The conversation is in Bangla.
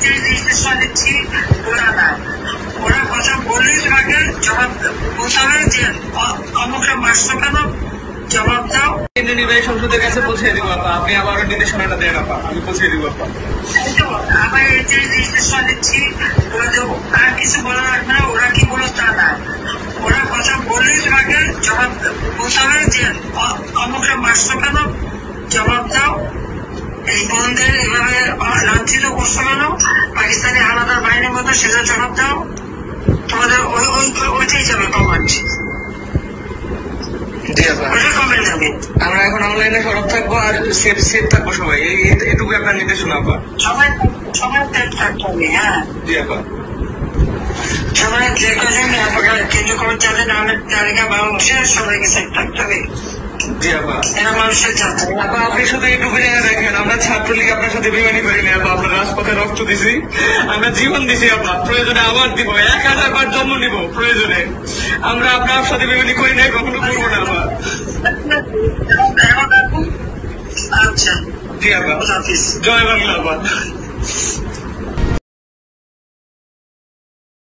যে নির্দেশনা দিচ্ছি ওরা না, ওরা কথা বললেই তোমাকে জবাব বলতে হবে যে অমুকটা মারছো কেন, জবাব দাও। নির্বাহী সংসদের কাছে পৌঁছে দিব আপা, আপনি আবার নির্দেশনাটা দেন আপা, আমি পৌঁছে দিব আপা। আবার এই যে নির্দেশনা দিচ্ছি আর কিছু বলা লাগবে না, ওরা কি বলো তা না, ওরা কথা বললেই তোমাকে জবাব বলতে হবে যে অমুকটা মারছো কেন, জবাব দাও। এই বোনদের এভাবে লাঞ্ছিত করছো কেন, পাকিস্তানি আলাদা বাহিনীর মতো, সেটা জবাব দাও। তোমাদের ওইটাই যাবে কমেন্ট, আমরা এখন অনলাইনে সরব থাকবো আর সেফ থাকবো সবাই, এটুকু আপনার নির্দেশনা আপা। সবাই সেফ থাকতে হবে। হ্যাঁ জি আপা। সবাই যে কজন কেন্দ্রীয় কর্মচারী নামের তালিকা বাংলাদেশের সবাইকে সেফ থাকতে হবে। জি আপা। এরা মানুষের জাতি। আপা আপনি শুধু এটুকু জায়গা দেখেন, আমরা ছাত্রলীগ আপনার সাথে বেমানি করিনি আপা, আমরা রাজপথে রক্ত দিছি, আমরা জীবন দিছি আপা, প্রয়োজনে আবার দিব, 1000 বার জন্ম নিব প্রয়োজনে, আমরা আপনার সাথে বেমানি করি নাই, কখনো করবো না আপা। আচ্ছা জি আপা, জয় বাংলা আপা।